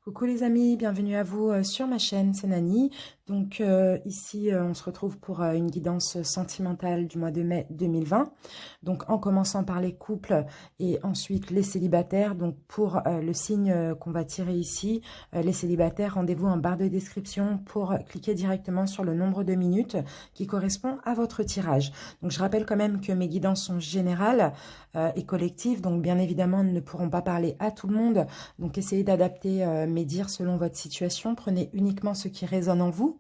Coucou les amis, bienvenue à vous sur ma chaîne, c'est Nani. Donc ici, on se retrouve pour une guidance sentimentale du mois de mai 2020. Donc en commençant par les couples et ensuite les célibataires. Donc pour le signe qu'on va tirer ici, les célibataires, rendez-vous en barre de description pour cliquer directement sur le nombre de minutes qui correspond à votre tirage. Donc je rappelle quand même que mes guidances sont générales et collectives. Donc bien évidemment, ne pourront pas parler à tout le monde. Donc essayez d'adapter mes dires selon votre situation. Prenez uniquement ce qui résonne en vous.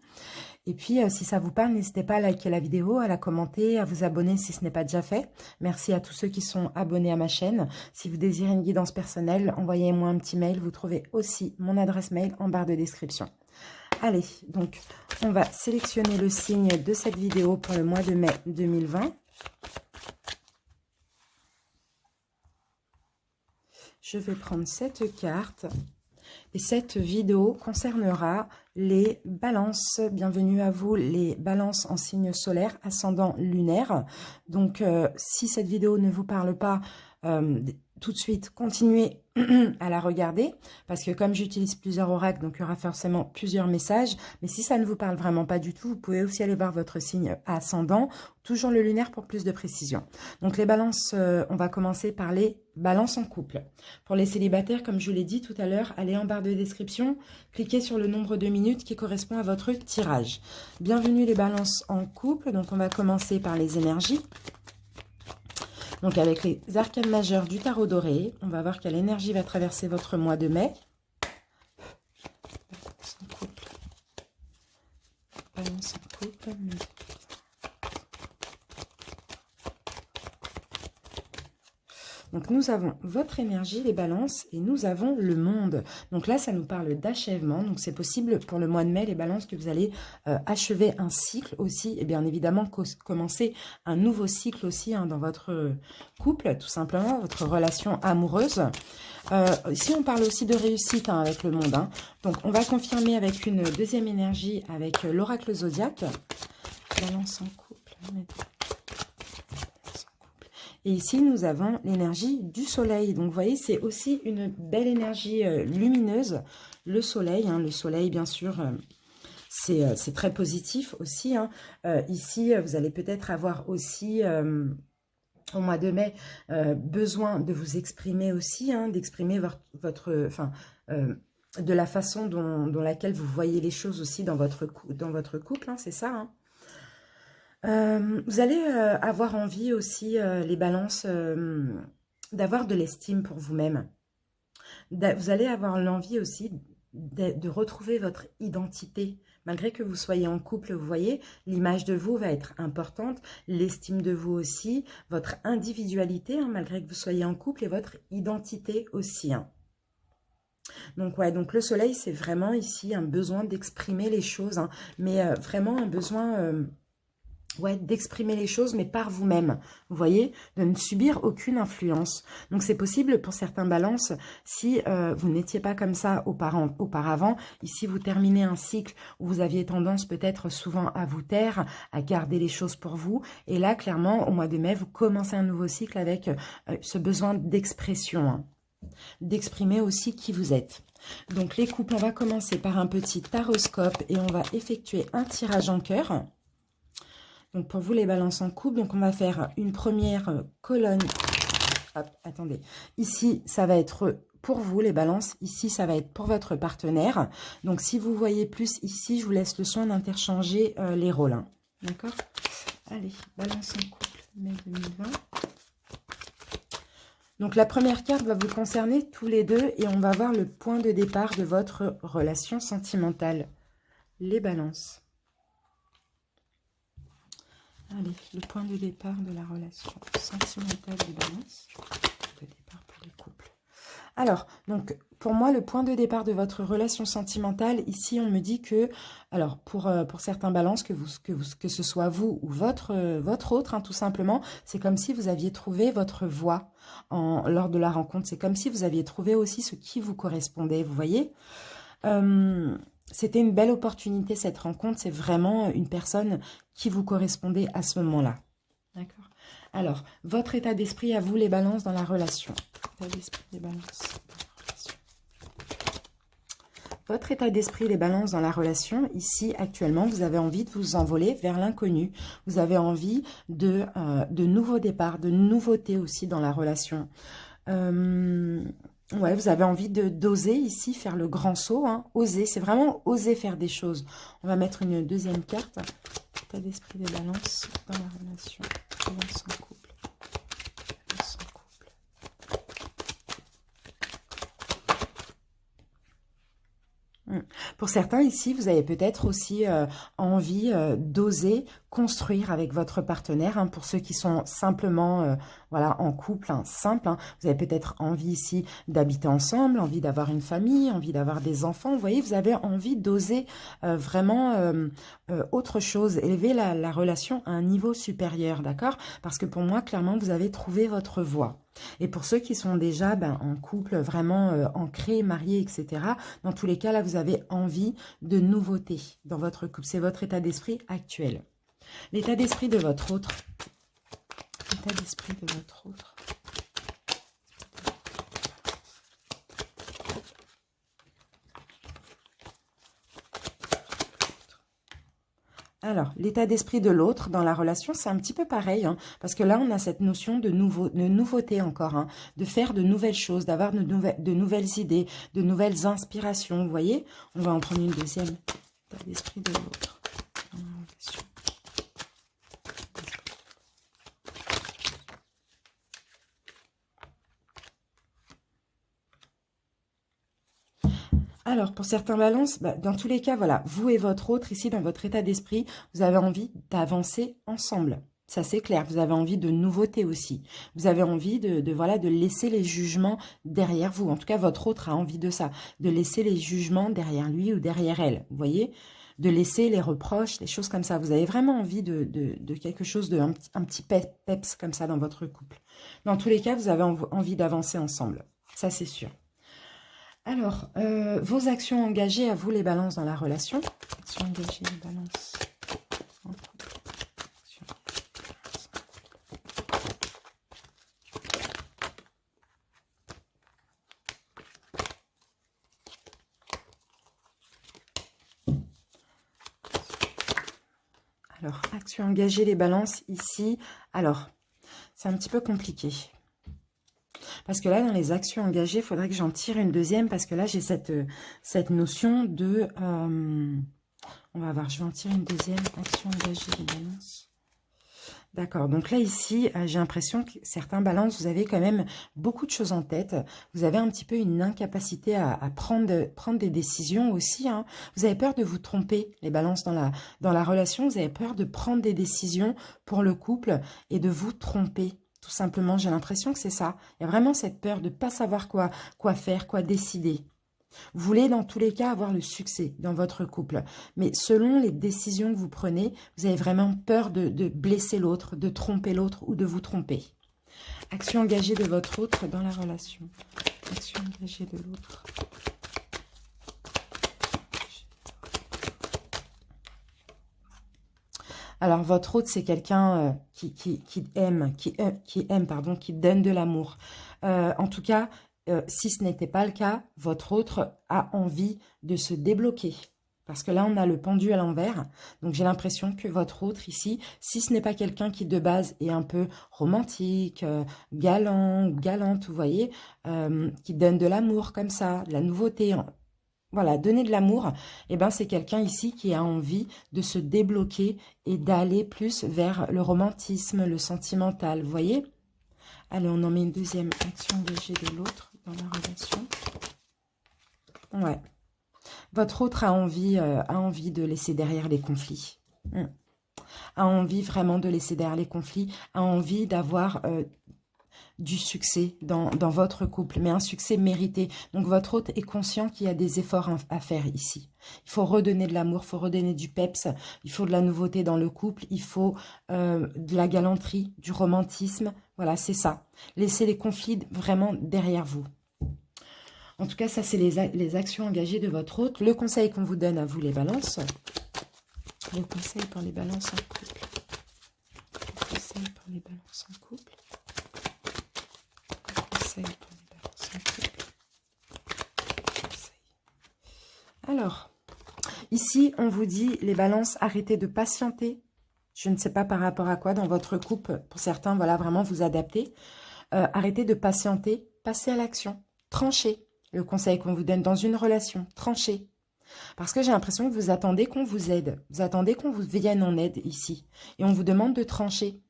Et puis, si ça vous parle, n'hésitez pas à liker la vidéo, à la commenter, à vous abonner si ce n'est pas déjà fait. Merci à tous ceux qui sont abonnés à ma chaîne. Si vous désirez une guidance personnelle, envoyez-moi un petit mail. Vous trouvez aussi mon adresse mail en barre de description. Allez, donc, on va sélectionner le signe de cette vidéo pour le mois de mai 2020. Je vais prendre cette carte. Et cette vidéo concernera les balances. Bienvenue à vous, les balances en signe solaire, ascendant lunaire. Donc, si cette vidéo ne vous parle pas tout de suite, continuez à la regarder. Parce que comme j'utilise plusieurs oracles, donc il y aura forcément plusieurs messages. Mais si ça ne vous parle vraiment pas du tout, vous pouvez aussi aller voir votre signe ascendant. Toujours le lunaire pour plus de précision. Donc les balances, on va commencer par les balances en couple. Pour les célibataires, comme je vous l'ai dit tout à l'heure, allez en barre de description, cliquez sur le nombre de minutes qui correspond à votre tirage. Bienvenue les balances en couple. Donc on va commencer par les énergies. Donc avec les arcanes majeures du tarot doré, on va voir quelle énergie va traverser votre mois de mai. Balance en couple. Balance en couple. Donc, nous avons votre énergie, les balances, et nous avons le monde. Donc là, ça nous parle d'achèvement. Donc, c'est possible pour le mois de mai, les balances, que vous allez achever un cycle aussi. Et bien évidemment, commencer un nouveau cycle aussi dans votre couple, tout simplement, votre relation amoureuse. Ici, on parle aussi de réussite avec le monde. Donc, on va confirmer avec une deuxième énergie, avec l'oracle zodiaque. Balance en couple. Et ici, nous avons l'énergie du soleil. Donc, vous voyez, c'est aussi une belle énergie lumineuse. Le soleil, bien sûr, c'est très positif aussi. Ici, vous allez peut-être avoir aussi, au mois de mai, besoin de vous exprimer aussi, d'exprimer de la façon dont laquelle vous voyez les choses aussi dans votre couple, c'est ça, vous allez avoir envie aussi, les balances, d'avoir de l'estime pour vous-même. Vous allez avoir l'envie aussi de retrouver votre identité. Malgré que vous soyez en couple, vous voyez, l'image de vous va être importante, l'estime de vous aussi, votre individualité, malgré que vous soyez en couple, et votre identité aussi. Donc, ouais, donc le soleil, c'est vraiment ici un besoin d'exprimer les choses, mais vraiment un besoin... ouais, d'exprimer les choses, mais par vous-même, vous voyez, de ne subir aucune influence. Donc, c'est possible pour certains balances, si vous n'étiez pas comme ça auparavant, ici, vous terminez un cycle où vous aviez tendance peut-être souvent à vous taire, à garder les choses pour vous, et là, clairement, au mois de mai, vous commencez un nouveau cycle avec ce besoin d'expression, d'exprimer aussi qui vous êtes. Donc, les couples, on va commencer par un petit taroscope, et on va effectuer un tirage en cœur. Donc, pour vous, les balances en couple, donc on va faire une première colonne. Hop, attendez. Ici, ça va être pour vous, les balances. Ici, ça va être pour votre partenaire. Donc, si vous voyez plus ici, je vous laisse le soin d'interchanger les rôles. D'accord? Allez, balance en couple, mai 2020. Donc, la première carte va vous concerner tous les deux et on va voir le point de départ de votre relation sentimentale. Les balances. Allez, le point de départ de la relation sentimentale des balances. De départ pour les couples. Alors, donc, pour moi, le point de départ de votre relation sentimentale, ici, on me dit que, alors, pour certains balances, que ce soit vous ou votre autre, tout simplement, c'est comme si vous aviez trouvé votre voie lors de la rencontre. C'est comme si vous aviez trouvé aussi ce qui vous correspondait, vous voyez. C'était une belle opportunité, cette rencontre. C'est vraiment une personne qui vous correspondait à ce moment-là. D'accord? Alors, votre état d'esprit à vous, les balances, dans la relation. État d'esprit des balances dans la relation. votre état d'esprit, les balances dans la relation, ici, actuellement, vous avez envie de vous envoler vers l'inconnu. Vous avez envie de nouveaux départs, de nouveautés aussi dans la relation. Ouais, vous avez envie d'oser ici faire le grand saut. Hein. Oser, c'est vraiment oser faire des choses. On va mettre une deuxième carte. État d'esprit des balances dans la relation. Balance en couple. Balance en couple. Pour certains ici, vous avez peut-être aussi envie d'oser construire avec votre partenaire. Hein, pour ceux qui sont simplement voilà, en couple, hein, simple. Hein, vous avez peut-être envie ici d'habiter ensemble, envie d'avoir une famille, envie d'avoir des enfants. Vous voyez, vous avez envie d'oser vraiment autre chose, élever la relation à un niveau supérieur, d'accord? Parce que pour moi, clairement, vous avez trouvé votre voie. Et pour ceux qui sont déjà en couple, vraiment ancrés, mariés, etc., dans tous les cas, là, vous avez envie de nouveautés dans votre couple. C'est votre état d'esprit actuel. L'état d'esprit de votre autre. L'état d'esprit de votre autre. Alors, l'état d'esprit de l'autre dans la relation, c'est un petit peu pareil, hein, parce que là, on a cette notion de nouveauté encore, hein, de faire de nouvelles choses, d'avoir de nouvelles idées, de nouvelles inspirations, vous voyez? On va en prendre une deuxième. L'état d'esprit de l'autre dans la relation. Alors, pour certains balances, dans tous les cas, voilà, vous et votre autre, ici, dans votre état d'esprit, vous avez envie d'avancer ensemble. Ça, c'est clair. Vous avez envie de nouveautés aussi. Vous avez envie voilà, de laisser les jugements derrière vous. En tout cas, votre autre a envie de ça. De laisser les jugements derrière lui ou derrière elle. Vous voyez? De laisser les reproches, les choses comme ça. Vous avez vraiment envie de quelque chose, un petit peps comme ça dans votre couple. Dans tous les cas, vous avez envie d'avancer ensemble. Ça, c'est sûr. Alors, vos actions engagées, à vous les balances dans la relation. Actions engagées, les balances. Alors, actions engagées, les balances ici. Alors, c'est un petit peu compliqué. Parce que là, dans les actions engagées, il faudrait que j'en tire une deuxième. Parce que là, j'ai cette notion de... on va voir, je vais en tirer une deuxième. Action engagée, les balances. D'accord, donc là, ici, j'ai l'impression que certains balances, vous avez quand même beaucoup de choses en tête. Vous avez un petit peu une incapacité à prendre des décisions aussi. Hein. Vous avez peur de vous tromper, les balances dans la relation. Vous avez peur de prendre des décisions pour le couple et de vous tromper. Tout simplement, j'ai l'impression que c'est ça. Il y a vraiment cette peur de ne pas savoir quoi faire, quoi décider. Vous voulez dans tous les cas avoir le succès dans votre couple. Mais selon les décisions que vous prenez, vous avez vraiment peur de blesser l'autre, de tromper l'autre ou de vous tromper. Action engagée de votre autre dans la relation. Action engagée de l'autre. Alors, votre autre, c'est quelqu'un qui aime, qui donne de l'amour. En tout cas, si ce n'était pas le cas, votre autre a envie de se débloquer. Parce que là, on a le pendu à l'envers. Donc, j'ai l'impression que votre autre ici, si ce n'est pas quelqu'un qui, de base, est un peu romantique, galant ou galante, vous voyez, qui donne de l'amour comme ça, de la nouveauté, voilà, donner de l'amour, eh ben, c'est quelqu'un ici qui a envie de se débloquer et d'aller plus vers le romantisme, le sentimental, vous voyez? Allez, on en met une deuxième action engagée de l'autre dans la relation. Ouais. Votre autre a envie de laisser derrière les conflits. A envie vraiment de laisser derrière les conflits, a envie d'avoir... du succès dans votre couple, mais un succès mérité. Donc, votre hôte est conscient qu'il y a des efforts à faire ici. Il faut redonner de l'amour, il faut redonner du peps, il faut de la nouveauté dans le couple, il faut de la galanterie, du romantisme. Voilà, c'est ça. Laissez les conflits vraiment derrière vous. En tout cas, ça, c'est les actions engagées de votre hôte. Le conseil qu'on vous donne à vous, les balances. Le conseil pour les balances en couple. Le conseil pour les balances en couple. Conseil pour les balances en couple. Conseil Alors, ici, on vous dit, les balances, arrêtez de patienter. Je ne sais pas par rapport à quoi dans votre couple. Pour certains, voilà, vraiment vous adapter. Arrêtez de patienter, passez à l'action. Tranchez. Le conseil qu'on vous donne dans une relation, tranchez. Parce que j'ai l'impression que vous attendez qu'on vous aide. Vous attendez qu'on vous vienne en aide ici. Et on vous demande de trancher.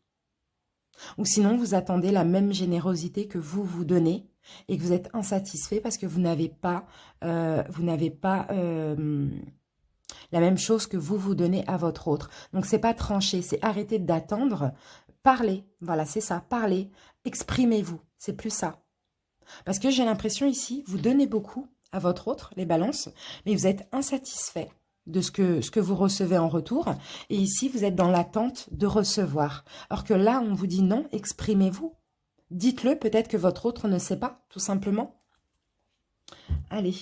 Ou sinon, vous attendez la même générosité que vous vous donnez et que vous êtes insatisfait parce que vous n'avez pas, la même chose que vous vous donnez à votre autre. Donc, c'est pas trancher, c'est arrêter d'attendre. Parlez, voilà, c'est ça, parlez, exprimez-vous, c'est plus ça. Parce que j'ai l'impression ici, vous donnez beaucoup à votre autre, les balances, mais vous êtes insatisfait de ce que vous recevez en retour. Et ici, vous êtes dans l'attente de recevoir. Alors que là, on vous dit non, exprimez-vous. Dites-le, peut-être que votre autre ne sait pas, tout simplement. Allez,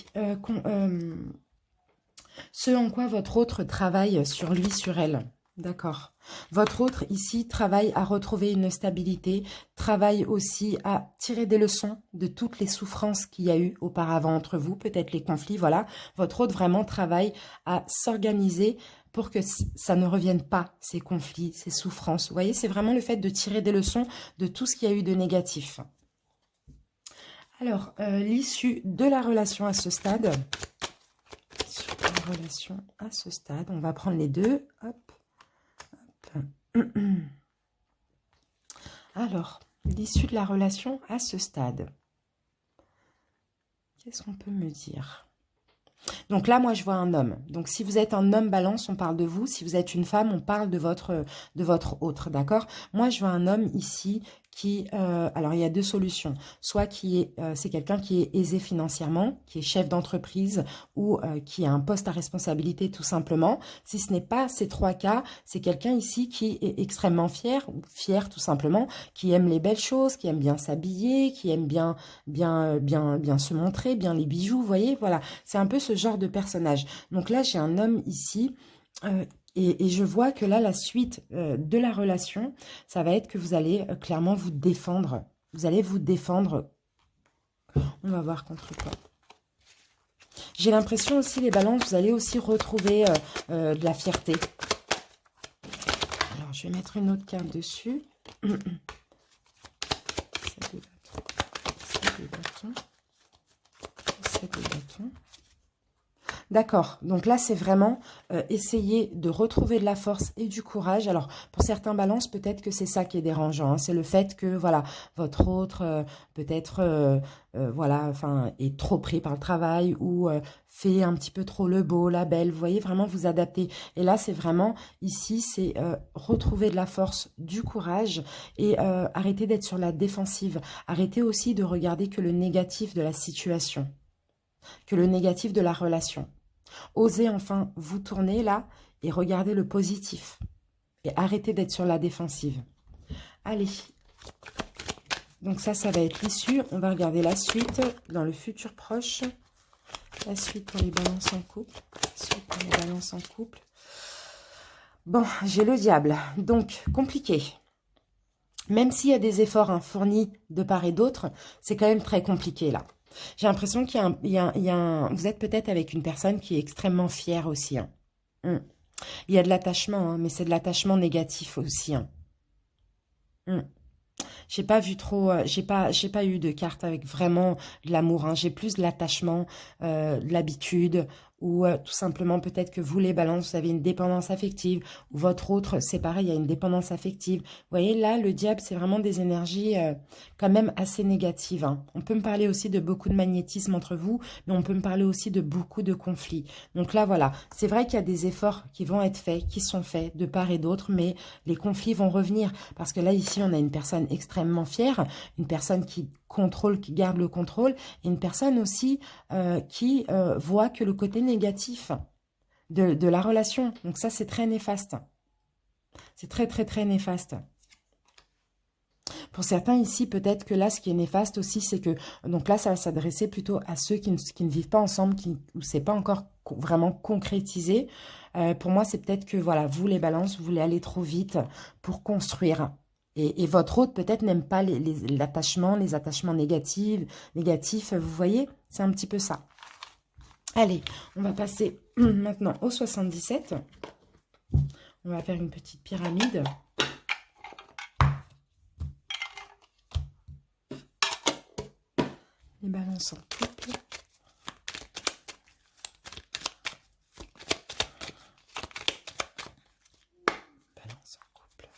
ce en quoi votre autre travaille sur lui, sur elle. D'accord. Votre autre, ici, travaille à retrouver une stabilité, travaille aussi à tirer des leçons de toutes les souffrances qu'il y a eu auparavant entre vous, peut-être les conflits, voilà. Votre autre vraiment travaille à s'organiser pour que ça ne revienne pas, ces conflits, ces souffrances. Vous voyez, c'est vraiment le fait de tirer des leçons de tout ce qu'il y a eu de négatif. Alors, l'issue de la relation à ce stade. Relation à ce stade, on va prendre les deux. Hop. Alors, l'issue de la relation à ce stade. Qu'est-ce qu'on peut me dire? Donc là, moi, je vois un homme. Donc, si vous êtes un homme balance, on parle de vous. Si vous êtes une femme, on parle de votre autre, d'accord? Moi, je vois un homme ici qui... alors, il y a deux solutions. Soit c'est quelqu'un qui est aisé financièrement, qui est chef d'entreprise ou qui a un poste à responsabilité, tout simplement. Si ce n'est pas ces trois cas, c'est quelqu'un ici qui est extrêmement fier, ou fier tout simplement, qui aime les belles choses, qui aime bien s'habiller, qui aime bien se montrer, bien les bijoux, vous voyez, voilà. C'est un peu ce genre de personnage. Donc là, j'ai un homme ici et je vois que là, la suite de la relation, ça va être que vous allez clairement vous défendre. Vous allez vous défendre. On va voir contre quoi. J'ai l'impression aussi, les balances, vous allez aussi retrouver de la fierté. Alors, je vais mettre une autre carte dessus. C'est des bâtons. D'accord, donc là, c'est vraiment essayer de retrouver de la force et du courage. Alors, pour certains balances, peut-être que c'est ça qui est dérangeant. Hein. C'est le fait que, voilà, votre autre, peut-être, voilà, enfin, est trop pris par le travail ou fait un petit peu trop le beau, la belle. Vous voyez, vraiment vous adapter. Et là, c'est vraiment, ici, c'est retrouver de la force, du courage et arrêter d'être sur la défensive. Arrêter aussi de regarder que le négatif de la situation, que le négatif de la relation. Osez enfin vous tourner là et regarder le positif. Et arrêtez d'être sur la défensive. Allez. Donc ça va être l'issue. On va regarder la suite dans le futur proche. La suite pour les balances en couple. La suite pour les balances en couple. Bon, j'ai le diable. Donc, compliqué. Même s'il y a des efforts fournis de part et d'autre, c'est quand même très compliqué là. J'ai l'impression qu'il y a un... Vous êtes peut-être avec une personne qui est extrêmement fière aussi. Hein. Il y a de l'attachement, hein, mais c'est de l'attachement négatif aussi. Hein. J'ai pas vu trop... j'ai pas eu de carte avec vraiment de l'amour. Hein. J'ai plus de l'attachement, de l'habitude, ou tout simplement peut-être que vous, les balances, vous avez une dépendance affective, ou votre autre, c'est pareil, il y a une dépendance affective. Vous voyez, là, le diable, c'est vraiment des énergies quand même assez négatives. Hein. On peut me parler aussi de beaucoup de magnétisme entre vous, mais on peut me parler aussi de beaucoup de conflits. Donc là, voilà, c'est vrai qu'il y a des efforts qui vont être faits, qui sont faits de part et d'autre, mais les conflits vont revenir. Parce que là, ici, on a une personne extrêmement fière, une personne qui contrôle, qui garde le contrôle, et une personne aussi qui voit que le côté négatif de la relation. Donc ça, c'est très néfaste. C'est très, très, très néfaste. Pour certains ici, peut-être que là, ce qui est néfaste aussi, c'est que... Donc là, ça va s'adresser plutôt à ceux qui ne vivent pas ensemble, où c'est pas encore vraiment concrétisé. Pour moi, c'est peut-être que, voilà, vous, les balances, vous voulez aller trop vite pour construire. Et votre autre, peut-être, n'aime pas l'attachement, les attachements négatifs, vous voyez, c'est un petit peu ça. Allez, on va passer maintenant au 77. On va faire une petite pyramide. Les balances en couple. Balance en couple.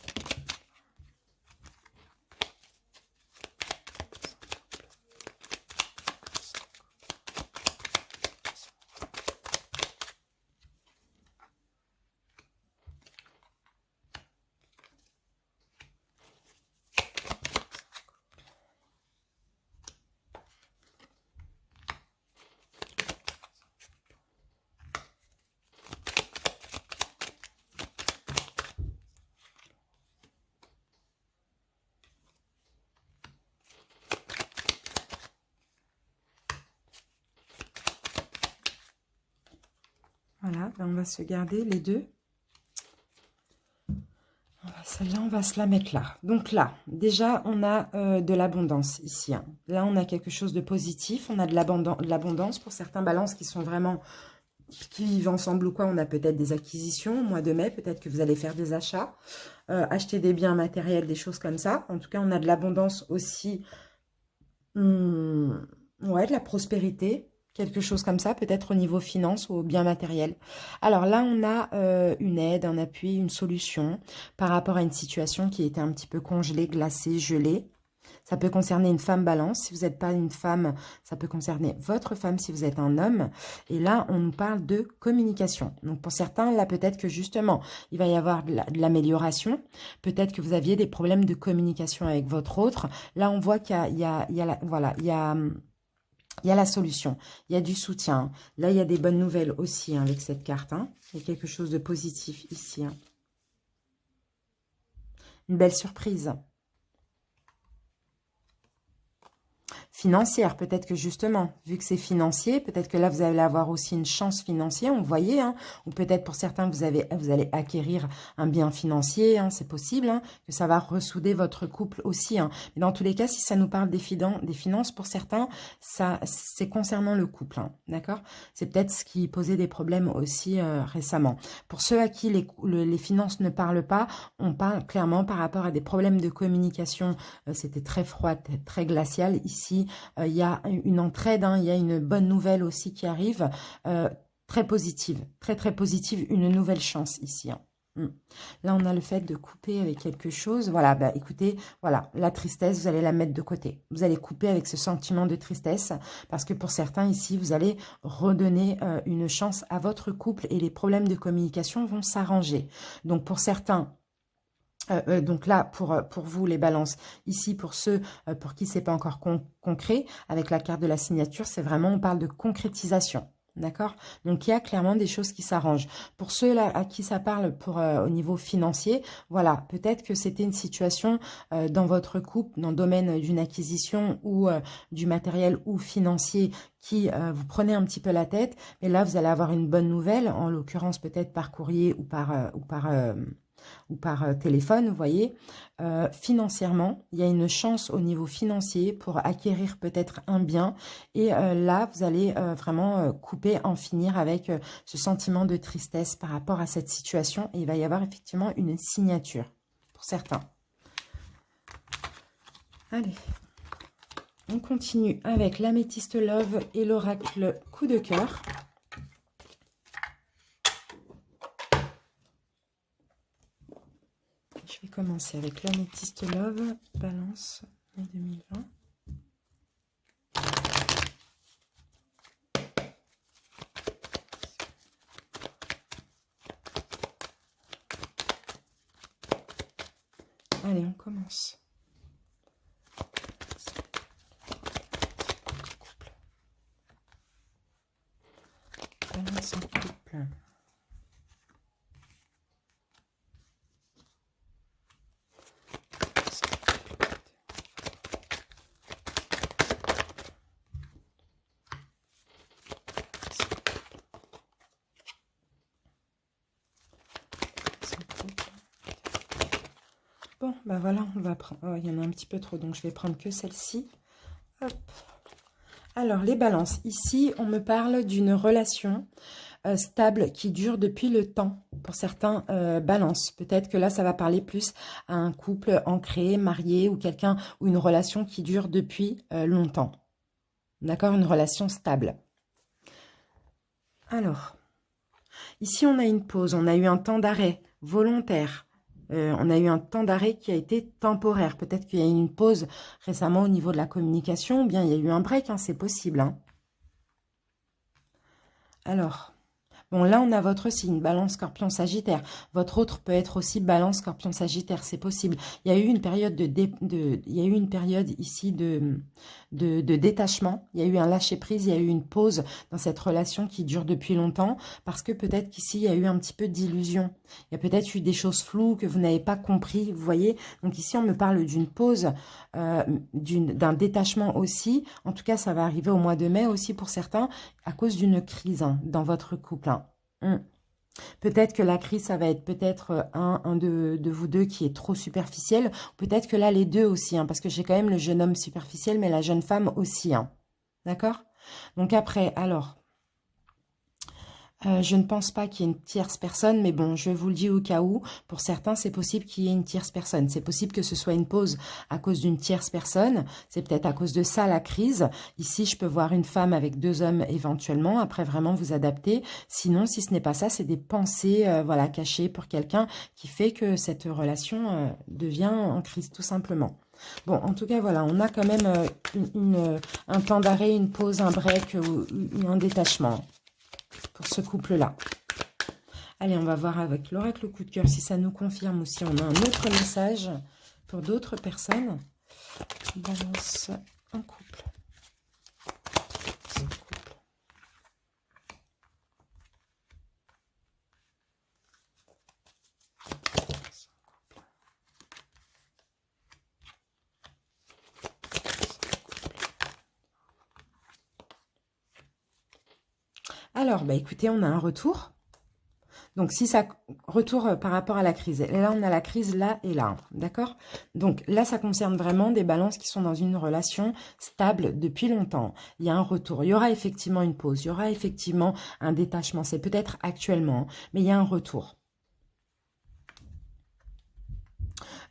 Voilà, ben on va se garder les deux. Celle-là, on va se la mettre là. Donc là, déjà, on a de l'abondance ici. Hein. Là, on a quelque chose de positif. On a de l'abondance pour certains balances qui sont vraiment... qui vivent ensemble ou quoi. On a peut-être des acquisitions au mois de mai. Peut-être que vous allez faire des achats. Acheter des biens matériels, des choses comme ça. En tout cas, on a de l'abondance aussi. Ouais, de la prospérité. Quelque chose comme ça, peut-être au niveau finance ou au bien matériel. Alors là, on a une aide, un appui, une solution par rapport à une situation qui était un petit peu congelée, glacée, gelée. Ça peut concerner une femme balance. Si vous n'êtes pas une femme, ça peut concerner votre femme si vous êtes un homme. Et là, on nous parle de communication. Donc pour certains, là, peut-être que justement, il va y avoir de l'amélioration. Peut-être que vous aviez des problèmes de communication avec votre autre. Là, on voit qu'il y a, voilà, il y a la solution, il y a du soutien. Là, il y a des bonnes nouvelles aussi hein, avec cette carte. Hein. Il y a quelque chose de positif ici. Hein. Une belle surprise. Financière, peut-être que justement, vu que c'est financier, peut-être que là, vous allez avoir aussi une chance financière, on voyait, hein, ou peut-être pour certains, vous allez acquérir un bien financier, hein, c'est possible, hein, que ça va ressouder votre couple aussi. Hein. Mais dans tous les cas, si ça nous parle des finances, pour certains, ça c'est concernant le couple, hein, d'accord? C'est peut-être ce qui posait des problèmes aussi récemment. Pour ceux à qui les finances ne parlent pas, on parle clairement par rapport à des problèmes de communication. C'était très froid, très glacial ici. Il y a une entraide, hein, il y a une bonne nouvelle aussi qui arrive, très positive, très très positive, une nouvelle chance ici. Hein. Là, on a le fait de couper avec quelque chose. Voilà, bah, écoutez, voilà, la tristesse, vous allez la mettre de côté. Vous allez couper avec ce sentiment de tristesse parce que pour certains ici, vous allez redonner une chance à votre couple et les problèmes de communication vont s'arranger. Donc, pour certains, donc là, pour vous, les balances, ici, pour ceux pour qui c'est pas encore concret, avec la carte de la signature, c'est vraiment, on parle de concrétisation. D'accord? Donc, il y a clairement des choses qui s'arrangent. Pour ceux là à qui ça parle au niveau financier, voilà, peut-être que c'était une situation dans votre couple, dans le domaine d'une acquisition ou du matériel ou financier qui vous prenez un petit peu la tête. Mais là, vous allez avoir une bonne nouvelle, en l'occurrence peut-être par courrier ou par téléphone, vous voyez. Financièrement, il y a une chance au niveau financier pour acquérir peut-être un bien. Et là, vous allez vraiment couper, en finir avec ce sentiment de tristesse par rapport à cette situation. Et il va y avoir effectivement une signature pour certains. Allez, on continue avec l'améthyste love et l'oracle coup de cœur. Je vais commencer avec l'améthyste love, balance mai 2020. Allez, on commence. Balance en couple. Bon, bah voilà, on va prendre... Oh, il y en a un petit peu trop, donc je vais prendre que celle-ci. Hop. Alors, les balances. Ici, on me parle d'une relation stable qui dure depuis le temps. Pour certains, balances. Peut-être que là, ça va parler plus à un couple ancré, marié ou quelqu'un ou une relation qui dure depuis longtemps. D'accord? Une relation stable. Alors, ici, on a une pause. On a eu un temps d'arrêt volontaire. On a eu un temps d'arrêt qui a été temporaire. Peut-être qu'il y a eu une pause récemment au niveau de la communication, ou bien il y a eu un break, hein, c'est possible. Hein. Alors, bon, là, on a votre signe, Balance, Scorpion, Sagittaire. Votre autre peut être aussi Balance, Scorpion, Sagittaire, c'est possible. Il y a eu une période il y a eu une période ici de détachement. Il y a eu un lâcher-prise, il y a eu une pause dans cette relation qui dure depuis longtemps parce que peut-être qu'ici, il y a eu un petit peu d'illusion. Il y a peut-être eu des choses floues que vous n'avez pas compris, vous voyez. Donc ici, on me parle d'une pause, d'un détachement aussi. En tout cas, ça va arriver au mois de mai aussi pour certains à cause d'une crise hein, dans votre couple. Hein. Peut-être que la crise, ça va être peut-être un de vous deux qui est trop superficiel. Peut-être que là, les deux aussi, hein, parce que j'ai quand même le jeune homme superficiel, mais la jeune femme aussi. Hein. D'accord? Donc après, alors, je ne pense pas qu'il y ait une tierce personne, mais bon, je vous le dis au cas où. Pour certains, c'est possible qu'il y ait une tierce personne. C'est possible que ce soit une pause à cause d'une tierce personne. C'est peut-être à cause de ça la crise. Ici, je peux voir une femme avec deux hommes éventuellement. Après, vraiment vous adapter. Sinon, si ce n'est pas ça, c'est des pensées voilà, cachées pour quelqu'un qui fait que cette relation devient en crise, tout simplement. Bon, en tout cas, voilà, on a quand même un temps d'arrêt, une pause, un break ou un détachement pour ce couple-là. Allez, on va voir avec l'oracle coup de cœur si ça nous confirme ou si on a un autre message pour d'autres personnes. Balance un couple. Alors, bah écoutez, on a un retour. Donc, si ça retour par rapport à la crise. Et là, on a la crise là et là. D'accord? Donc, là, ça concerne vraiment des balances qui sont dans une relation stable depuis longtemps. Il y a un retour. Il y aura effectivement une pause. Il y aura effectivement un détachement. C'est peut-être actuellement, mais il y a un retour.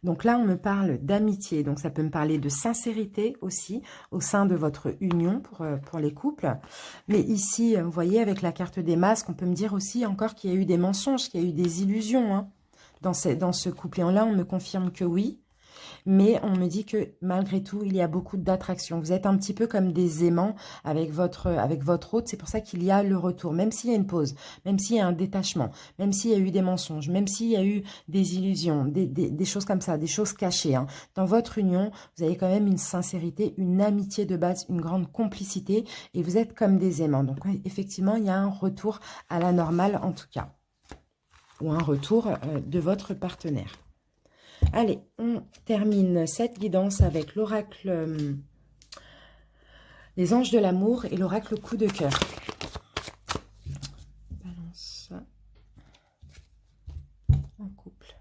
Donc là, on me parle d'amitié. Donc, ça peut me parler de sincérité aussi au sein de votre union pour les couples. Mais ici, vous voyez, avec la carte des masques, on peut me dire aussi encore qu'il y a eu des mensonges, qu'il y a eu des illusions hein, dans ce couple. Et là, on me confirme que oui. Mais on me dit que malgré tout, il y a beaucoup d'attraction. Vous êtes un petit peu comme des aimants avec votre hôte. C'est pour ça qu'il y a le retour. Même s'il y a une pause, même s'il y a un détachement, même s'il y a eu des mensonges, même s'il y a eu des illusions, des choses comme ça, des choses cachées. Hein. Dans votre union, vous avez quand même une sincérité, une amitié de base, une grande complicité. Et vous êtes comme des aimants. Donc effectivement, il y a un retour à la normale en tout cas. Ou un retour de votre partenaire. Allez, on termine cette guidance avec l'oracle les anges de l'amour et l'oracle coup de cœur. Balance en couple.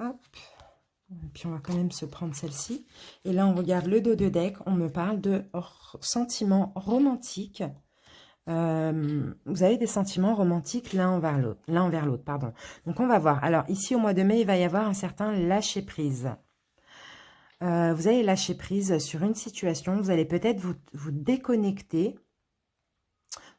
Hop. Et puis on va quand même se prendre celle-ci. Et là, on regarde le dos de deck. On me parle de sentiments romantiques. Vous avez des sentiments romantiques l'un envers l'autre, pardon. Donc on va voir. Alors ici au mois de mai, il va y avoir un certain lâcher prise. Vous allez lâcher prise sur une situation. Vous allez peut-être vous déconnecter.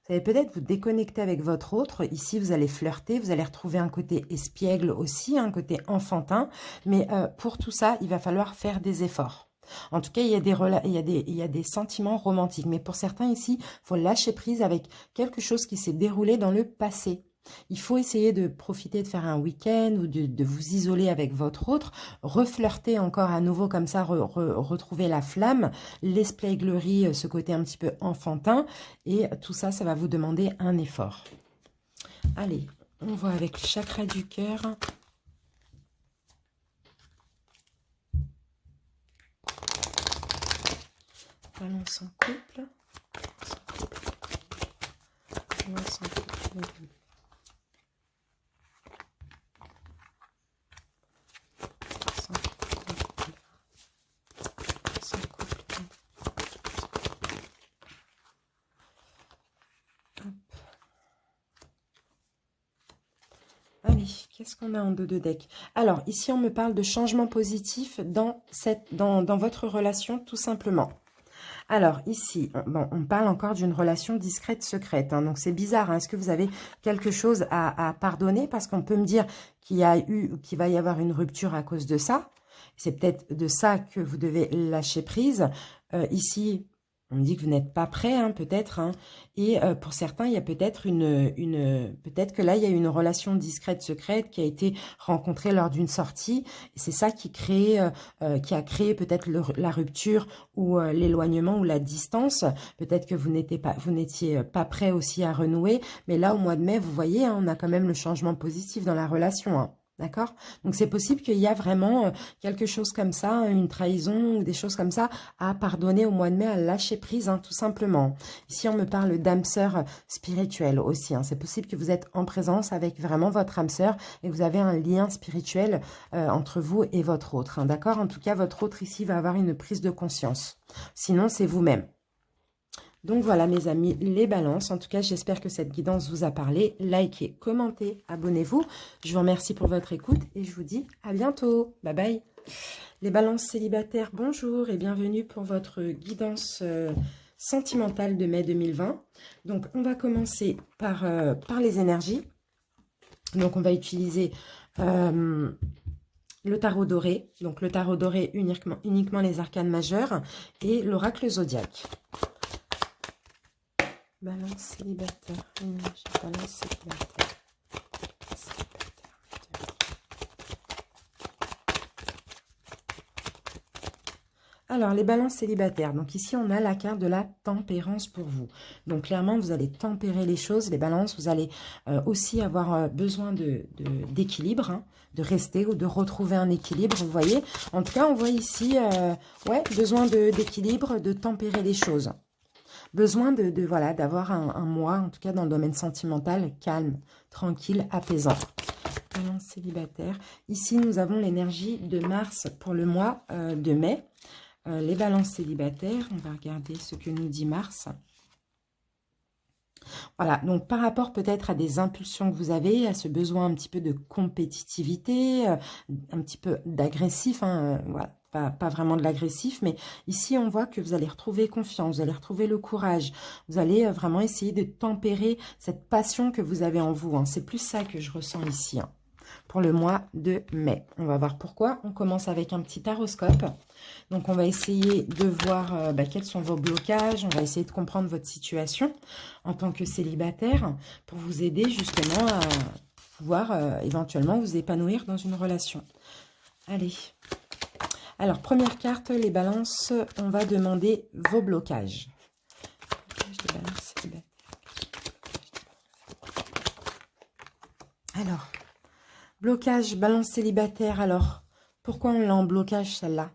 Vous allez peut-être vous déconnecter avec votre autre. Ici, vous allez flirter. Vous allez retrouver un côté espiègle aussi, un côté enfantin. Mais pour tout ça, il va falloir faire des efforts. En tout cas, il y a des sentiments romantiques. Mais pour certains ici, il faut lâcher prise avec quelque chose qui s'est déroulé dans le passé. Il faut essayer de profiter de faire un week-end ou de vous isoler avec votre autre, reflirter encore à nouveau comme ça, retrouver la flamme, l'espièglerie, ce côté un petit peu enfantin. Et tout ça, ça va vous demander un effort. Allez, on voit avec le chakra du cœur. Balance en couple. Balance en couple. Allez, qu'est-ce qu'on a en dos de deck? Alors, ici, on me parle de changement positif dans votre relation, tout simplement. Alors, ici, on parle encore d'une relation discrète, secrète. Hein, donc, c'est bizarre. Hein, est-ce que vous avez quelque chose à pardonner? Parce qu'on peut me dire qu'il va y avoir une rupture à cause de ça. C'est peut-être de ça que vous devez lâcher prise. Ici, on me dit que vous n'êtes pas prêt, hein, peut-être. Hein, et pour certains, il y a peut-être peut-être que là, il y a une relation discrète, secrète qui a été rencontrée lors d'une sortie. Et c'est ça qui a créé peut-être la rupture ou l'éloignement ou la distance. Peut-être que vous n'étiez pas prêt aussi à renouer. Mais là, au mois de mai, vous voyez, hein, on a quand même le changement positif dans la relation. Hein. D'accord? Donc, c'est possible qu'il y a vraiment quelque chose comme ça, une trahison ou des choses comme ça à pardonner au mois de mai, à lâcher prise, hein, tout simplement. Ici, on me parle d'âme sœur spirituelle aussi. Hein. C'est possible que vous êtes en présence avec vraiment votre âme sœur et vous avez un lien spirituel entre vous et votre autre. Hein, d'accord? En tout cas, votre autre ici va avoir une prise de conscience. Sinon, c'est vous-même. Donc voilà mes amis, les balances. En tout cas, j'espère que cette guidance vous a parlé. Likez, commentez, abonnez-vous. Je vous remercie pour votre écoute et je vous dis à bientôt. Bye bye. Les balances célibataires, bonjour et bienvenue pour votre guidance sentimentale de mai 2020. Donc on va commencer par les énergies. Donc on va utiliser le tarot doré. Donc le tarot doré uniquement les arcanes majeures et l'oracle zodiaque. Balance célibataire, énergie, balance célibataire. Alors, les balances célibataires. Donc ici, on a la carte de la tempérance pour vous. Donc clairement, vous allez tempérer les choses. Les balances, vous allez aussi avoir besoin d'équilibre, hein, de rester ou de retrouver un équilibre, vous voyez. En tout cas, on voit ici, besoin d'équilibre, de tempérer les choses. Besoin voilà, d'avoir un mois, en tout cas dans le domaine sentimental, calme, tranquille, apaisant. Balance célibataire. Ici, nous avons l'énergie de Mars pour le mois de mai. Les balances célibataires, on va regarder ce que nous dit Mars. Voilà, donc par rapport peut-être à des impulsions que vous avez, à ce besoin un petit peu de compétitivité, un petit peu d'agressif, hein, voilà. Pas vraiment de l'agressif, mais ici, on voit que vous allez retrouver confiance, vous allez retrouver le courage. Vous allez vraiment essayer de tempérer cette passion que vous avez en vous. Hein. C'est plus ça que je ressens ici, hein, pour le mois de mai. On va voir pourquoi. On commence avec un petit taroscope. Donc, on va essayer de voir quels sont vos blocages. On va essayer de comprendre votre situation en tant que célibataire pour vous aider justement à pouvoir éventuellement vous épanouir dans une relation. Allez. Alors, première carte, les balances, on va demander vos blocages. Alors, blocage, balance célibataire. Alors, pourquoi on l'a en blocage, celle-là?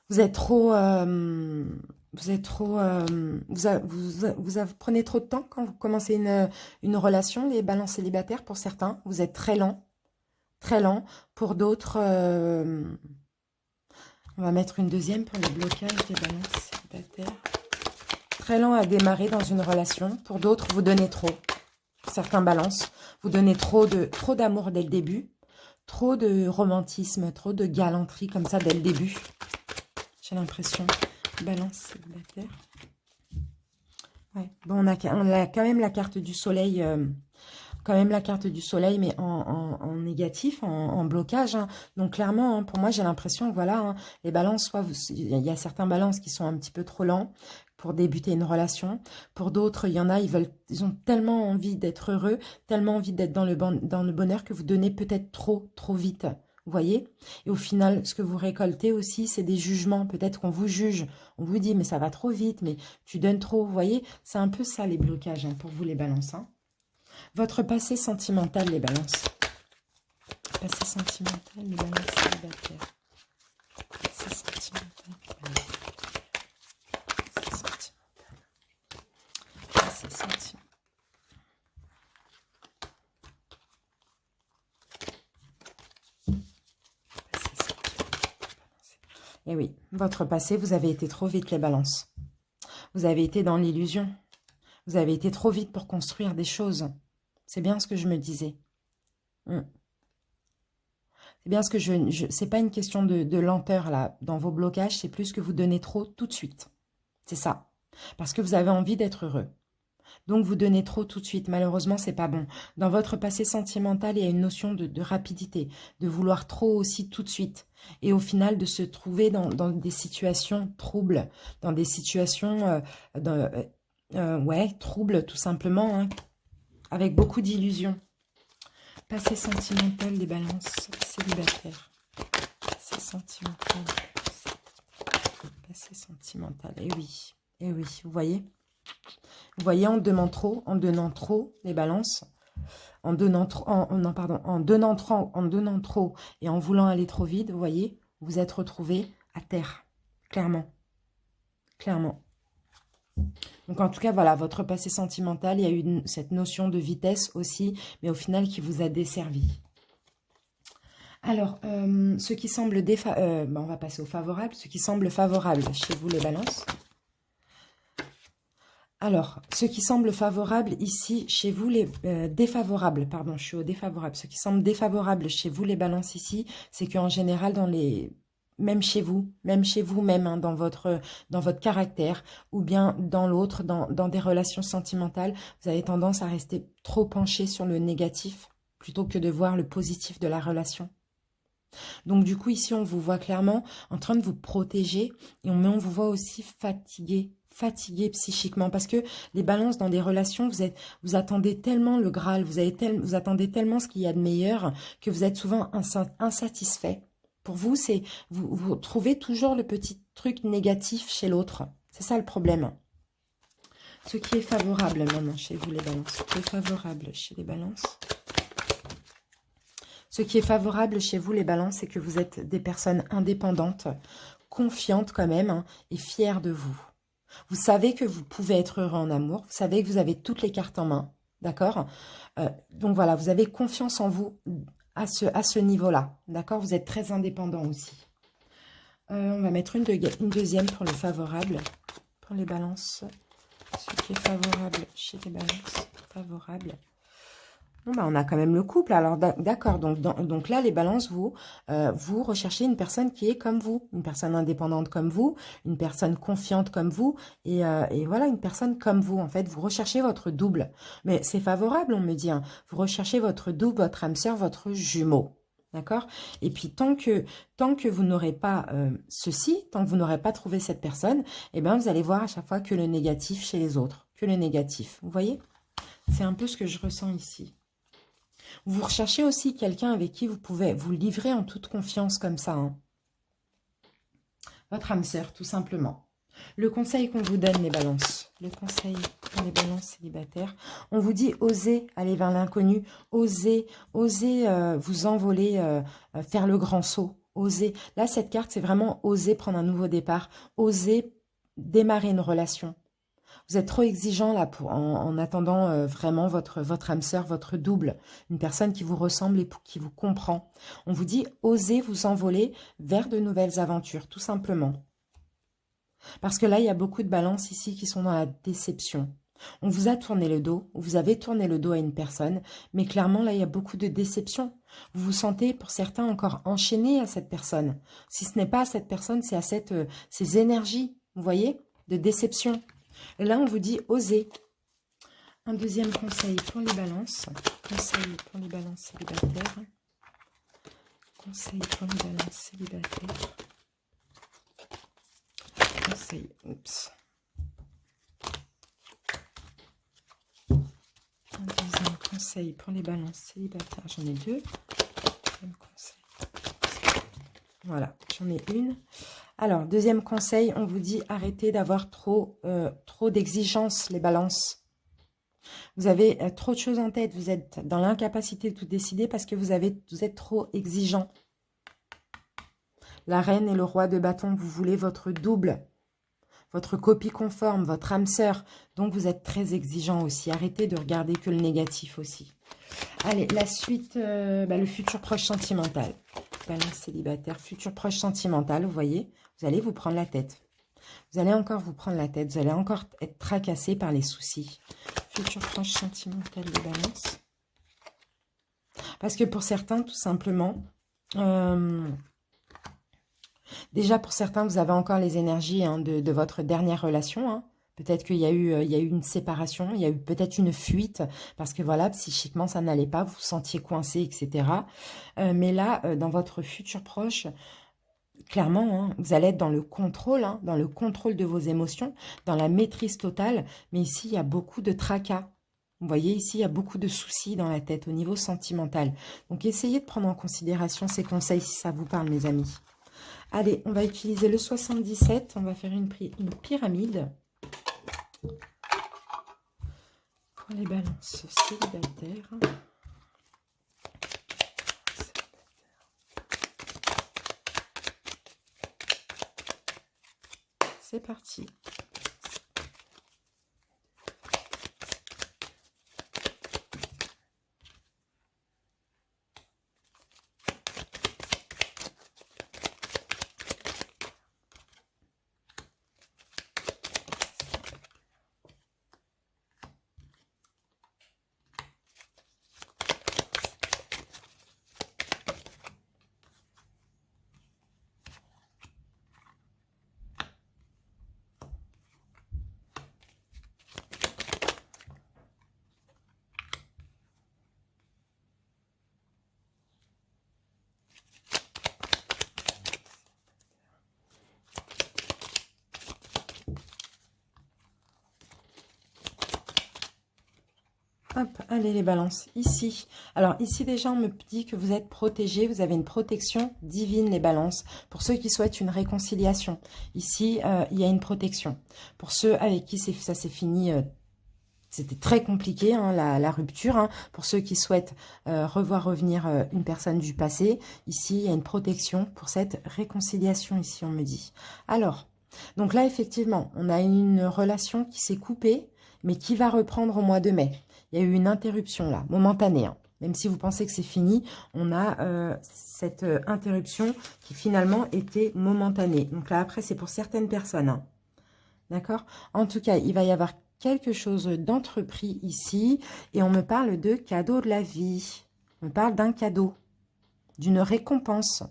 Vous êtes trop... vous prenez trop de temps quand vous commencez une relation, les balances célibataires, pour certains. Vous êtes très lent. Très lent. Pour d'autres... on va mettre une deuxième pour le blocage des balances célibataires. Très lent à démarrer dans une relation. Pour d'autres, vous donnez trop. Certains balances, vous donnez trop d'amour dès le début. Trop de romantisme, trop de galanterie comme ça dès le début. J'ai l'impression. Balance célibataire. Ouais. Bon, on a quand même la carte du soleil... mais en négatif, en blocage. Hein. Donc, clairement, hein, pour moi, j'ai l'impression que, voilà, hein, les balances, soit il y a certains balances qui sont un petit peu trop lents, pour débuter une relation. Pour d'autres, il y en a, ils ont tellement envie d'être heureux, tellement envie d'être dans le bonheur que vous donnez peut-être trop vite. Vous voyez? Et au final, ce que vous récoltez aussi, c'est des jugements. Peut-être qu'on vous juge. On vous dit, mais ça va trop vite, mais tu donnes trop. Vous voyez? C'est un peu ça, les blocages, hein, pour vous, les balances. Hein. Votre passé sentimental, les balances. Passé sentimental, les balances célibataires. Passé sentimental, les balances. Passé sentimental. Passé sentimental. Et oui, votre passé, vous avez été trop vite, les balances. Vous avez été dans l'illusion. Vous avez été trop vite pour construire des choses. C'est bien ce que je me disais. C'est bien ce que c'est pas une question de lenteur, là, dans vos blocages. C'est plus que vous donnez trop tout de suite. C'est ça. Parce que vous avez envie d'être heureux. Donc, vous donnez trop tout de suite. Malheureusement, c'est pas bon. Dans votre passé sentimental, il y a une notion de rapidité, de vouloir trop aussi tout de suite. Et au final, de se trouver dans des situations troubles, dans des situations troubles, tout simplement, hein, avec beaucoup d'illusions. Passé sentimental des balances célibataires. Passé sentimental. Passé sentimental. Eh oui, vous voyez. Vous voyez, en donnant trop, les balances, en donnant trop et en voulant aller trop vite, vous voyez, vous êtes retrouvés à terre, clairement. Clairement. Donc en tout cas, voilà, votre passé sentimental, il y a eu cette notion de vitesse aussi, mais au final qui vous a desservi. Alors, ce qui semble on va passer au favorable. Ce qui semble favorable chez vous, les balances. Alors, ce qui semble favorable ici, chez vous, les défavorables, pardon, je suis au défavorable. Ce qui semble défavorable chez vous, les balances ici, c'est qu'en général, même chez vous, hein, dans votre caractère, ou bien dans l'autre, dans des relations sentimentales, vous avez tendance à rester trop penché sur le négatif, plutôt que de voir le positif de la relation. Donc du coup, ici, on vous voit clairement en train de vous protéger, mais on vous voit aussi fatigué psychiquement, parce que les balances dans des relations, vous attendez tellement le Graal, vous attendez tellement ce qu'il y a de meilleur, que vous êtes souvent insatisfait. Pour vous, vous trouvez toujours le petit truc négatif chez l'autre. C'est ça le problème. Ce qui est favorable maintenant chez vous, les balances. Ce qui est favorable chez les balances. Ce qui est favorable chez vous, les balances, c'est que vous êtes des personnes indépendantes, confiantes quand même, hein, et fières de vous. Vous savez que vous pouvez être heureux en amour. Vous savez que vous avez toutes les cartes en main. D'accord? Donc voilà, vous avez confiance en vous à ce niveau-là. D'accord? Vous êtes très indépendant aussi. On va mettre une deuxième pour le favorable. Pour les balances. Ce qui est favorable chez les balances. Favorable. Bon, bah, on a quand même le couple. Alors, d'accord. Donc là, les balances, vous recherchez une personne qui est comme vous. Une personne indépendante comme vous. Une personne confiante comme vous. Et voilà, une personne comme vous. En fait, vous recherchez votre double. Mais c'est favorable, on me dit. Hein. Vous recherchez votre double, votre âme sœur, votre jumeau. D'accord? Et puis, tant que vous n'aurez pas ceci, tant que vous n'aurez pas trouvé cette personne, eh bien, vous allez voir à chaque fois que le négatif chez les autres. Que le négatif. Vous voyez? C'est un peu ce que je ressens ici. Vous recherchez aussi quelqu'un avec qui vous pouvez vous livrer en toute confiance comme ça. Hein. Votre âme sœur, tout simplement. Le conseil qu'on vous donne, les balances. Le conseil pour les balances célibataires. On vous dit, osez aller vers l'inconnu. Osez vous envoler, faire le grand saut. Osez. Là, cette carte, c'est vraiment oser prendre un nouveau départ. Oser démarrer une relation. Vous êtes trop exigeant là en attendant vraiment votre âme sœur, votre double, une personne qui vous ressemble et qui vous comprend. On vous dit, osez vous envoler vers de nouvelles aventures, tout simplement. Parce que là, il y a beaucoup de balances ici qui sont dans la déception. On vous a tourné le dos, vous avez tourné le dos à une personne, mais clairement, là, il y a beaucoup de déception. Vous vous sentez, pour certains, encore enchaîné à cette personne. Si ce n'est pas à cette personne, c'est à ces énergies, vous voyez, de déception. Et là, on vous dit osez. Un deuxième conseil pour les balances. Conseil pour les balances célibataires. Conseil pour les balances célibataires. Conseil. Oups. conseil pour les balances célibataires. J'en ai deux. Deuxième conseil. Voilà, j'en ai une. Alors, deuxième conseil, on vous dit arrêtez d'avoir trop d'exigences, les balances. Vous avez trop de choses en tête. Vous êtes dans l'incapacité de tout décider parce que vous êtes trop exigeant. La reine et le roi de bâton, vous voulez votre double, votre copie conforme, votre âme sœur. Donc, vous êtes très exigeant aussi. Arrêtez de regarder que le négatif aussi. Allez, la suite, le futur proche sentimental. Balance célibataire, futur proche sentimental, vous voyez, vous allez vous prendre la tête. Vous allez encore vous prendre la tête. Vous allez encore être tracassé par les soucis. Futur proche sentimental de balance. Parce que pour certains, tout simplement... déjà, pour certains, vous avez encore les énergies de votre dernière relation. Hein. Peut-être qu'il y a eu une séparation, il y a eu peut-être une fuite, parce que voilà, psychiquement, ça n'allait pas, vous vous sentiez coincé, etc. Mais là, dans votre futur proche, clairement, hein, vous allez être dans le contrôle de vos émotions, dans la maîtrise totale. Mais ici, il y a beaucoup de tracas. Vous voyez, ici, il y a beaucoup de soucis dans la tête au niveau sentimental. Donc, essayez de prendre en considération ces conseils si ça vous parle, mes amis. Allez, on va utiliser le 77. On va faire une pyramide. Pour les balances célibataires. C'est parti. Hop, allez les balances, ici. Alors ici déjà on me dit que vous êtes protégés, vous avez une protection divine les balances. Pour ceux qui souhaitent une réconciliation, ici il y a une protection. Pour ceux avec qui ça s'est fini, c'était très compliqué hein, la rupture. Hein. Pour ceux qui souhaitent revoir revenir une personne du passé, ici il y a une protection pour cette réconciliation ici on me dit. Alors, donc là effectivement on a une relation qui s'est coupée mais qui va reprendre au mois de mai. Il y a eu une interruption là, momentanée. Hein. Même si vous pensez que c'est fini, on a cette interruption qui finalement était momentanée. Donc là, après, c'est pour certaines personnes. Hein. D'accord? En tout cas, il va y avoir quelque chose d'entrepris ici. Et on me parle de cadeau de la vie. On me parle d'un cadeau, d'une récompense.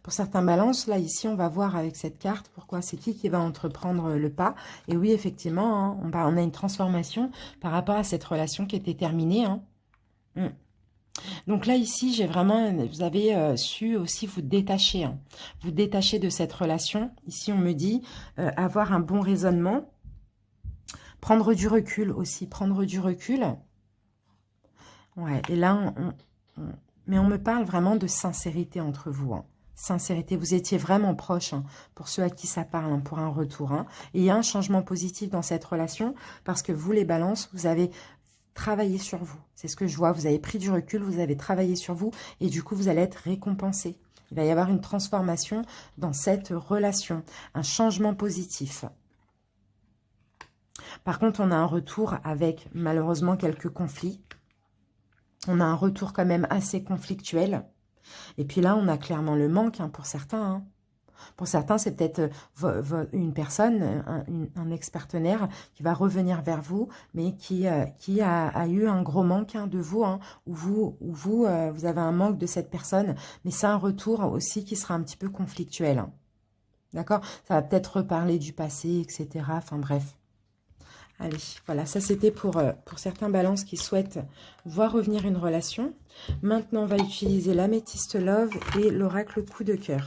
Pour certains balances, là, ici, on va voir avec cette carte pourquoi c'est qui va entreprendre le pas. Et oui, effectivement, hein, on a une transformation par rapport à cette relation qui était terminée. Hein. Donc là, ici, vous avez su aussi vous détacher. Hein. Vous détacher de cette relation. Ici, on me dit avoir un bon raisonnement. Prendre du recul aussi. Prendre du recul. Ouais, et là, mais on me parle vraiment de sincérité entre vous. Hein. Sincérité, vous étiez vraiment proches hein, pour ceux à qui ça parle, hein, pour un retour. Hein. Et il y a un changement positif dans cette relation parce que vous, les balances, vous avez travaillé sur vous. C'est ce que je vois, vous avez pris du recul, vous avez travaillé sur vous et du coup, vous allez être récompensé. Il va y avoir une transformation dans cette relation, un changement positif. Par contre, on a un retour avec malheureusement quelques conflits. On a un retour quand même assez conflictuel. Et puis là, on a clairement le manque hein, pour certains. Hein. Pour certains, c'est peut-être une personne, un ex-partenaire qui va revenir vers vous, mais qui a eu un gros manque hein, de vous, hein, où vous avez un manque de cette personne, mais c'est un retour aussi qui sera un petit peu conflictuel. Hein. D'accord? Ça va peut-être reparler du passé, etc. Enfin bref. Allez, voilà, ça c'était pour certains balances qui souhaitent voir revenir une relation. Maintenant, on va utiliser l'améthyste love et l'oracle coup de cœur.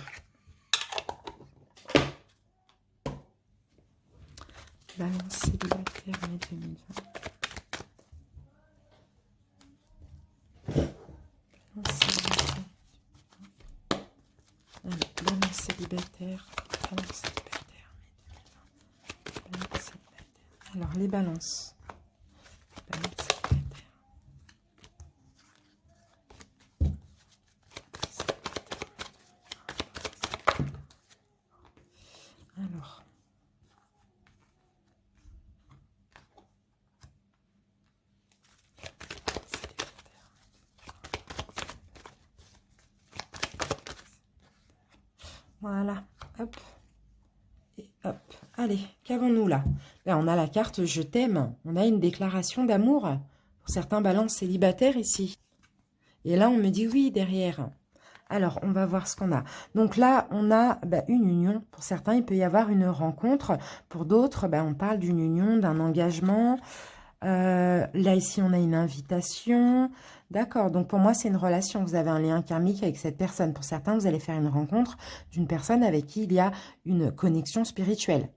Balance célibataire mai 2020. célibataire. Balance célibataire. Balance célibataire. Alors, les balances. Balance célibataire. Alors. Voilà, hop, et hop. Allez, qu'avons-nous là? Là, on a la carte « Je t'aime ». On a une déclaration d'amour. Pour certains balances célibataires ici. Et là, on me dit oui derrière. Alors, on va voir ce qu'on a. Donc là, on a une union. Pour certains, il peut y avoir une rencontre. Pour d'autres, on parle d'une union, d'un engagement. Là, ici, on a une invitation. D'accord, donc pour moi, c'est une relation. Vous avez un lien karmique avec cette personne. Pour certains, vous allez faire une rencontre d'une personne avec qui il y a une connexion spirituelle.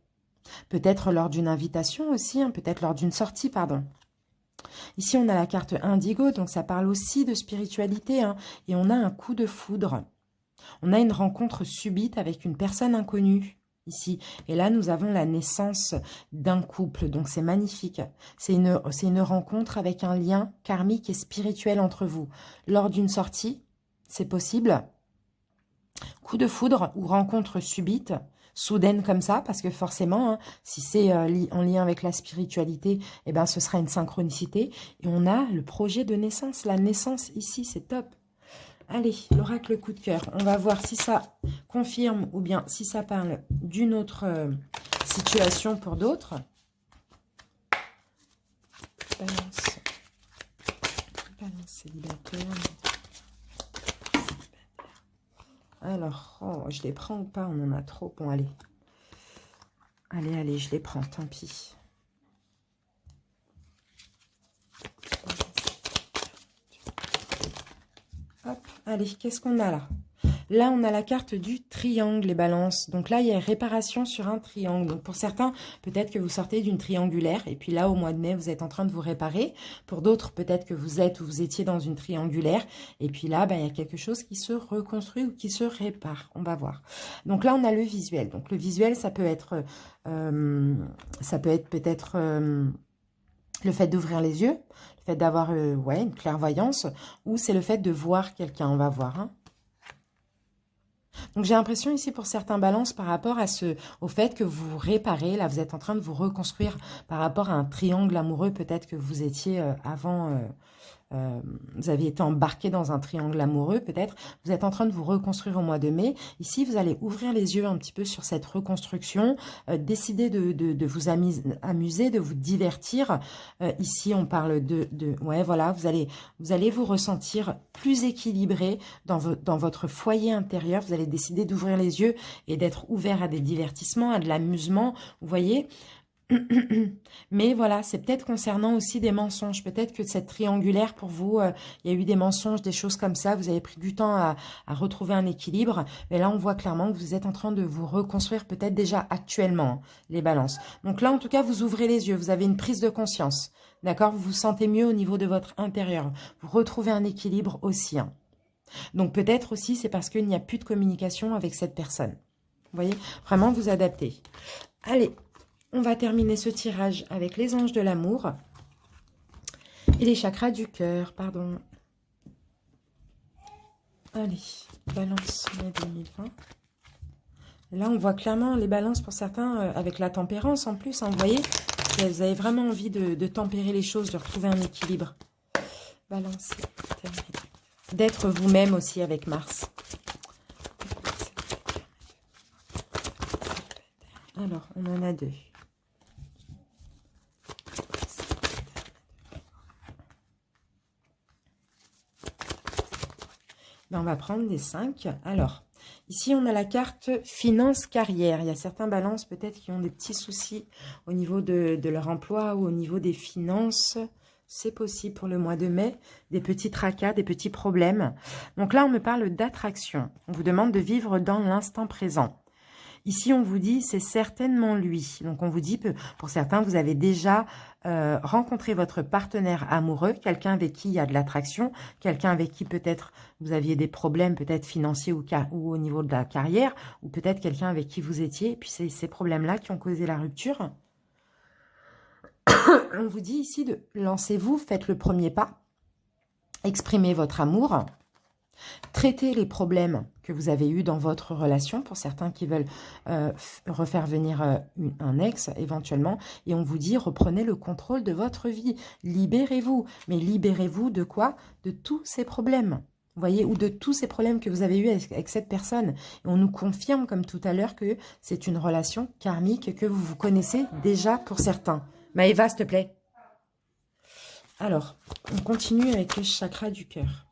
Peut-être lors d'une invitation aussi, peut-être lors d'une sortie, pardon. Ici, on a la carte indigo, donc ça parle aussi de spiritualité. Et on a un coup de foudre. On a une rencontre subite avec une personne inconnue. Ici. Et là, nous avons la naissance d'un couple. Donc, c'est magnifique. C'est une rencontre avec un lien karmique et spirituel entre vous. Lors d'une sortie, c'est possible. Coup de foudre ou rencontre subite, soudaine comme ça, parce que forcément, si c'est en lien avec la spiritualité, ce sera une synchronicité. Et on a le projet de naissance. La naissance ici, c'est top. Allez, l'oracle coup de cœur. On va voir si ça confirme ou bien si ça parle d'une autre situation pour d'autres. Balance. Balance célibataire. Alors, oh, je les prends ou pas? On en a trop. Bon, allez. Allez, je les prends, tant pis. Hop, allez, qu'est-ce qu'on a là? Là, on a la carte du triangle, les balances. Donc là, il y a réparation sur un triangle. Donc pour certains, peut-être que vous sortez d'une triangulaire. Et puis là, au mois de mai, vous êtes en train de vous réparer. Pour d'autres, peut-être que vous êtes ou vous étiez dans une triangulaire. Et puis là, il y a quelque chose qui se reconstruit ou qui se répare. On va voir. Donc là, on a le visuel. Donc le visuel, ça peut être peut-être le fait d'ouvrir les yeux, le fait d'avoir une clairvoyance, ou c'est le fait de voir quelqu'un. On va voir. Donc j'ai l'impression ici pour certains balances par rapport au fait que vous réparez, là vous êtes en train de vous reconstruire par rapport à un triangle amoureux peut-être que vous étiez avant, vous aviez été embarqué dans un triangle amoureux peut-être, vous êtes en train de vous reconstruire au mois de mai. Ici vous allez ouvrir les yeux un petit peu sur cette reconstruction, décider de vous amuser, de vous divertir. Ici on parle ouais voilà, vous allez vous ressentir plus équilibré dans votre foyer intérieur. Vous allez décider d'ouvrir les yeux et d'être ouvert à des divertissements, à de l'amusement, vous voyez. Mais voilà, c'est peut-être concernant aussi des mensonges. Peut-être que cette triangulaire, pour vous, il y a eu des mensonges, des choses comme ça. Vous avez pris du temps à retrouver un équilibre. Mais là, on voit clairement que vous êtes en train de vous reconstruire peut-être déjà actuellement, les balances. Donc là, en tout cas, vous ouvrez les yeux. Vous avez une prise de conscience. D'accord? Vous vous sentez mieux au niveau de votre intérieur. Vous retrouvez un équilibre aussi. Donc peut-être aussi, c'est parce qu'il n'y a plus de communication avec cette personne. Vous voyez? Vraiment, vous adaptez. Allez. On va terminer ce tirage avec les anges de l'amour et les chakras du cœur, pardon. Allez, balance mai 2020. Là, on voit clairement les balances pour certains avec la tempérance en plus. Vous voyez, vous avez vraiment envie de tempérer les choses, de retrouver un équilibre. Balance, d'être vous-même aussi avec Mars. Alors, on en a deux. On va prendre les 5. Alors, ici, on a la carte finance-carrière. Il y a certains balances peut-être qui ont des petits soucis au niveau de leur emploi ou au niveau des finances. C'est possible pour le mois de mai. Des petits tracas, des petits problèmes. Donc là, on me parle d'attraction. On vous demande de vivre dans l'instant présent. Ici, on vous dit, c'est certainement lui. Donc, on vous dit, pour certains, vous avez déjà rencontré votre partenaire amoureux, quelqu'un avec qui il y a de l'attraction, quelqu'un avec qui peut-être vous aviez des problèmes, peut-être financiers ou au niveau de la carrière, ou peut-être quelqu'un avec qui vous étiez, et puis c'est ces problèmes-là qui ont causé la rupture. On vous dit ici de lancez-vous, faites le premier pas, exprimez votre amour, traitez les problèmes que vous avez eus dans votre relation, pour certains qui veulent refaire venir un ex éventuellement, et on vous dit reprenez le contrôle de votre vie, libérez-vous, mais libérez-vous de quoi? De tous ces problèmes, vous voyez, ou de tous ces problèmes que vous avez eus avec cette personne. Et on nous confirme, comme tout à l'heure, que c'est une relation karmique que vous connaissez déjà pour certains. Maëva, s'il te plaît. Alors, on continue avec le chakra du cœur.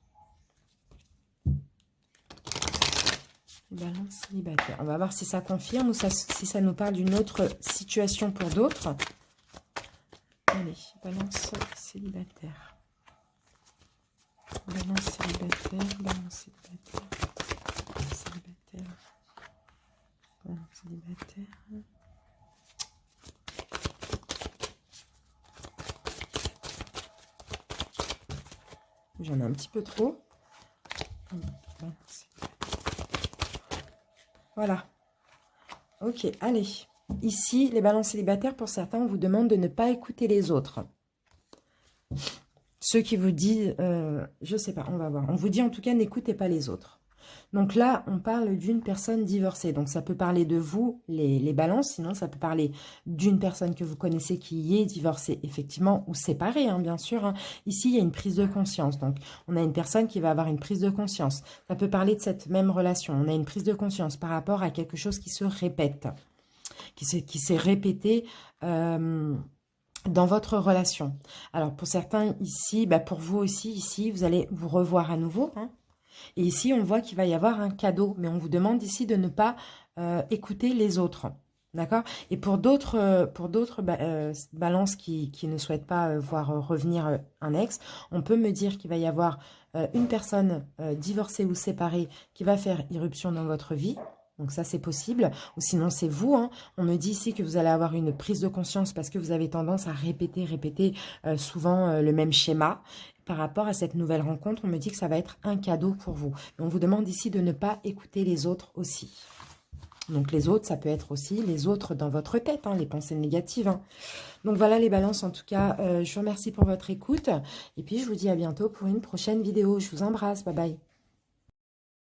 Balance célibataire. On va voir si ça confirme ou si ça nous parle d'une autre situation pour d'autres. Allez, balance célibataire. Balance célibataire, balance célibataire. Balance célibataire. Balance célibataire. J'en ai un petit peu trop. Voilà. Ok, allez. Ici, les balances célibataires, pour certains, on vous demande de ne pas écouter les autres. Ceux qui vous disent, je sais pas, on va voir. On vous dit en tout cas, n'écoutez pas les autres. Donc là, on parle d'une personne divorcée. Donc ça peut parler de vous, les balances, sinon ça peut parler d'une personne que vous connaissez qui est divorcée, effectivement, ou séparée, hein, bien sûr. Hein. Ici, il y a une prise de conscience. Donc, on a une personne qui va avoir une prise de conscience. Ça peut parler de cette même relation. On a une prise de conscience par rapport à quelque chose qui se répète, qui s'est répété dans votre relation. Alors, pour certains ici, bah pour vous aussi, ici, vous allez vous revoir à nouveau, hein. Et ici, on voit qu'il va y avoir un cadeau, mais on vous demande ici de ne pas écouter les autres. D'accord? Et pour d'autres balances qui ne souhaitent pas voir revenir un ex, on peut me dire qu'il va y avoir une personne divorcée ou séparée qui va faire irruption dans votre vie. Donc ça, c'est possible. Ou sinon, c'est vous. Hein. On me dit ici que vous allez avoir une prise de conscience parce que vous avez tendance à répéter souvent le même schéma. Par rapport à cette nouvelle rencontre, on me dit que ça va être un cadeau pour vous. Et on vous demande ici de ne pas écouter les autres aussi. Donc les autres, ça peut être aussi les autres dans votre tête, hein, les pensées négatives. Hein. Donc voilà les balances, en tout cas, je vous remercie pour votre écoute. Et puis je vous dis à bientôt pour une prochaine vidéo. Je vous embrasse, bye bye.